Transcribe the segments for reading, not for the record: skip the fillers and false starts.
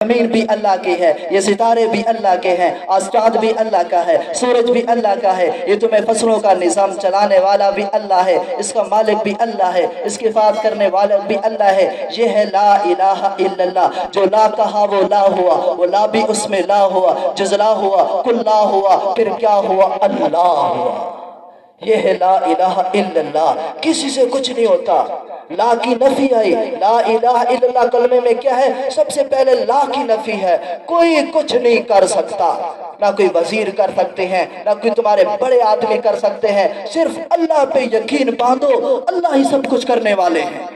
زمین بھی اللہ کی ہے، یہ ستارے بھی اللہ کے ہیں، آسمان بھی اللہ کا ہے، سورج بھی اللہ کا ہے، یہ تمہیں فصلوں کا نظام چلانے والا بھی اللہ ہے، اس کا مالک بھی اللہ ہے، اس کی حفاظت کرنے والا بھی اللہ ہے۔ یہ ہے لا الہ الا اللہ، جو لا کہا وہ لا ہوا، وہ لا بھی اس میں لا ہوا، جز لا ہوا، کل لا ہوا، پھر کیا ہوا؟ اللہ ہوا۔ یہ ہے لا الہ الا اللہ، کسی سے کچھ نہیں ہوتا۔ لا کی نفی آئی، لا الہ الا اللہ کلمے میں کیا ہے؟ سب سے پہلے لا کی نفی ہے، کوئی کچھ نہیں کر سکتا، نہ کوئی وزیر کر سکتے ہیں، نہ کوئی تمہارے بڑے آدمی کر سکتے ہیں، صرف اللہ پہ یقین باندھو، اللہ ہی سب کچھ کرنے والے ہیں۔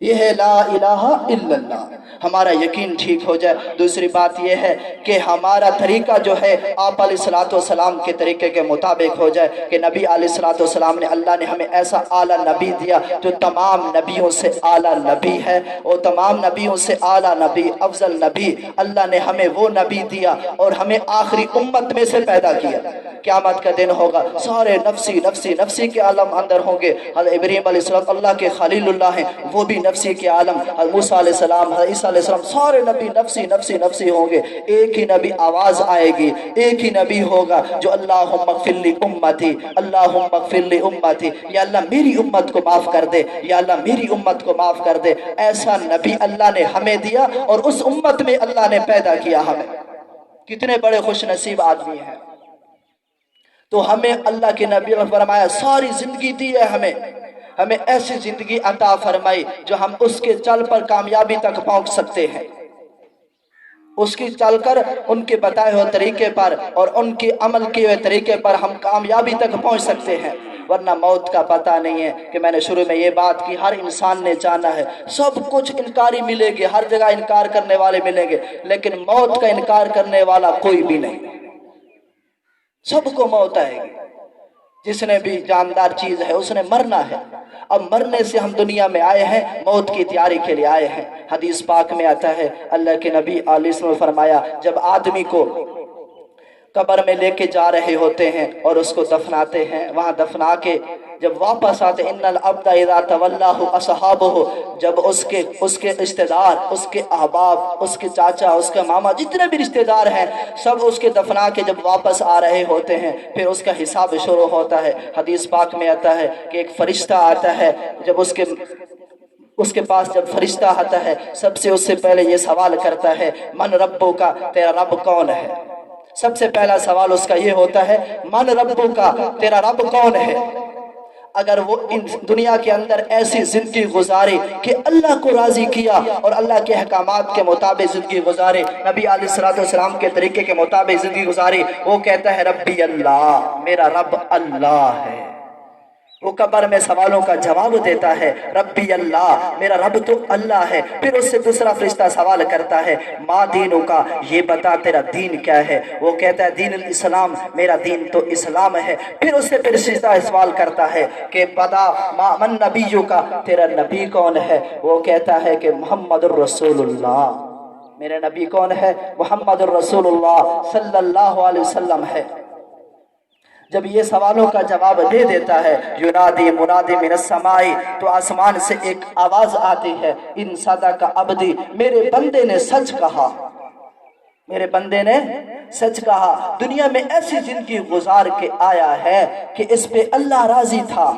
یہ ہے لا الہ الا اللہ، ہمارا یقین ٹھیک ہو جائے۔ دوسری بات یہ ہے کہ ہمارا طریقہ جو ہے آپ علیہ الصلوۃ والسلام کے طریقے کے مطابق ہو جائے، کہ نبی علیہ الصلوۃ والسلام نے، اللہ نے ہمیں ایسا اعلیٰ نبی دیا جو تمام نبیوں سے اعلیٰ نبی ہے، اور تمام نبیوں سے اعلیٰ نبی، افضل نبی، اللہ نے ہمیں وہ نبی دیا اور ہمیں آخری امت میں سے پیدا کیا۔ قیامت کا دن ہوگا، سارے نفسی نفسی نفسی کے عالم اندر ہوں گے۔ حضرت ابراہیم علیہ السلام اللہ کے خلیل اللہ ہیں، وہ بھی نفسی کے عالم، حضرت موسیٰ علیہ السلام، حضرت عیسیٰ علیہ السلام، سارے نبی نفسی نفسی نفسی ہوں گے۔ ایک ہی نبی آواز آئے گی، ایک ہی نبی ہوگا جو اللہم اغفر لی امتی، اللہم اغفر لی امتی، یا اللہ میری امت کو معاف کر دے، یا اللہ میری امت کو معاف کر دے۔ ایسا نبی اللہ نے ہمیں دیا اور اس امت میں اللہ نے پیدا کیا ہمیں۔ کتنے بڑے خوش نصیب آدمی ہیں۔ تو ہمیں اللہ کے نبی نے فرمایا ساری زندگی دی ہے ہمیں ایسی زندگی عطا فرمائی جو ہم اس کے چل پر کامیابی تک پہنچ سکتے ہیں، اس کی چل کر ان کے بتائے ہوئے طریقے پر اور ان کے عمل کیے ہوئے طریقے پر ہم کامیابی تک پہنچ سکتے ہیں۔ ورنہ موت کا پتہ نہیں ہے، کہ میں نے شروع میں یہ بات کی، ہر انسان نے جانا ہے، سب کچھ انکاری ملے گی، ہر جگہ انکار کرنے والے ملیں گے، لیکن موت کا انکار کرنے والا کوئی بھی نہیں۔ سب کو موت آئے گی، جس نے بھی جاندار چیز ہے اس نے مرنا ہے۔ اب مرنے سے ہم دنیا میں آئے ہیں، موت کی تیاری کے لیے آئے ہیں۔ حدیث پاک میں آتا ہے، اللہ کے نبی علیہ السلام نے فرمایا، جب آدمی کو قبر میں لے کے جا رہے ہوتے ہیں اور اس کو دفناتے ہیں، وہاں دفنا کے جب واپس آتے، ان العبد اذا تولاہ اصحابہ، جب اس کے رشتہ دار، اس کے احباب، اس کے چاچا، اس کے ماما، جتنے بھی رشتہ دار ہیں، سب اس کے دفنا کے جب واپس آ رہے ہوتے ہیں، پھر اس کا حساب شروع ہوتا ہے۔ حدیث پاک میں آتا ہے کہ ایک فرشتہ آتا ہے، جب اس کے پاس جب فرشتہ آتا ہے، سب سے اس سے پہلے یہ سوال کرتا ہے، من ربو کا، تیرا رب کون ہے؟ سب سے پہلا سوال اس کا یہ ہوتا ہے، من ربو کا، تیرا رب کون ہے؟ اگر وہ دنیا کے اندر ایسی زندگی گزارے کہ اللہ کو راضی کیا اور اللہ کے احکامات کے مطابق زندگی گزارے، نبی علیہ الصلوۃ والسلام کے طریقے کے مطابق زندگی گزارے، وہ کہتا ہے ربی اللہ، میرا رب اللہ ہے۔ وہ قبر میں سوالوں کا جواب دیتا ہے، ربی اللہ، میرا رب تو اللہ ہے۔ پھر اس سے دوسرا فرشتہ سوال کرتا ہے، ما دینوں کا، یہ بتا تیرا دین کیا ہے؟ وہ کہتا ہے دین الاسلام، میرا دین تو اسلام ہے۔ پھر اس سے فرشتہ سوال کرتا ہے کہ بتا ما من نبیوں کا، تیرا نبی کون ہے؟ وہ کہتا ہے کہ محمد الرسول اللہ، میرا نبی کون ہے؟ محمد الرسول اللہ صلی اللہ علیہ وسلم ہے۔ جب یہ سوالوں کا جواب دے دیتا ہے، ینادی منادی من السماء، تو آسمان سے ایک آواز آتی ہے، ان صدق عبدی، میرے بندے نے سچ کہا، میرے بندے نے سچ کہا۔ دنیا میں ایسی زندگی گزار کے آیا ہے کہ اس پہ اللہ راضی تھا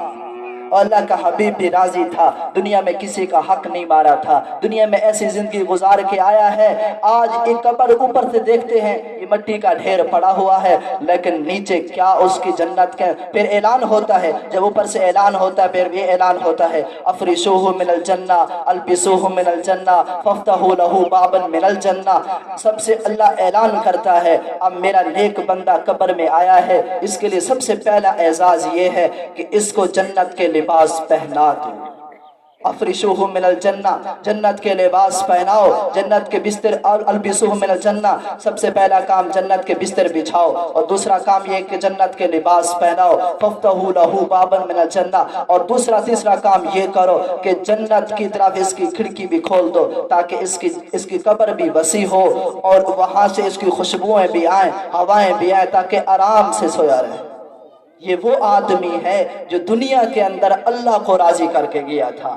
اور اللہ کا حبیب بھی راضی تھا، دنیا میں کسی کا حق نہیں مارا تھا، دنیا میں ایسی زندگی گزار کے آیا ہے۔ آج ایک قبر اوپر سے دیکھتے ہیں، یہ مٹی کا ڈھیر پڑا ہوا ہے، لیکن نیچے کیا اس کی جنت کے پھر اعلان ہوتا ہے۔ جب اوپر سے اعلان ہوتا ہے، پھر یہ اعلان ہوتا ہے، افرشوہ من الجنہ، البسوہ من الجنہ، فافتحوا لہ بابا من الجنہ۔ سب سے اللہ اعلان کرتا ہے، اب میرا نیک بندہ قبر میں آیا ہے، اس کے لیے سب سے پہلا اعزاز یہ ہے کہ اس کو جنت کے لباس پہنا دو۔ افرشوہ من الجنہ، جنت کے لباس پہناؤ، جنت کے بستر، اور البسوہ من الجنہ، سب سے پہلا کام جنت کے بستر بچھاؤ، اور دوسرا کام یہ کہ جنت کے لباس پہناؤ، فافتحوا لہ بابا من الجنہ، اور دوسرا تیسرا کام یہ کرو کہ جنت کی طرف اس کی کھڑکی بھی کھول دو تاکہ اس کی قبر بھی وسیع ہو اور وہاں سے اس کی خوشبوئیں بھی آئیں، ہوائیں بھی آئیں، تاکہ آرام سے سویا رہے۔ یہ وہ آدمی ہے جو دنیا کے اندر اللہ کو راضی کر کے گیا تھا،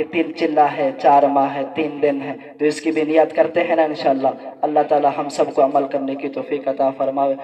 کہ 3 چلہ ہے، 4 ماہ ہے، 3 دن ہے، تو اس کی بھی نیت کرتے ہیں نا انشاءاللہ۔ اللہ تعالی ہم سب کو عمل کرنے کی توفیق عطا فرمائے۔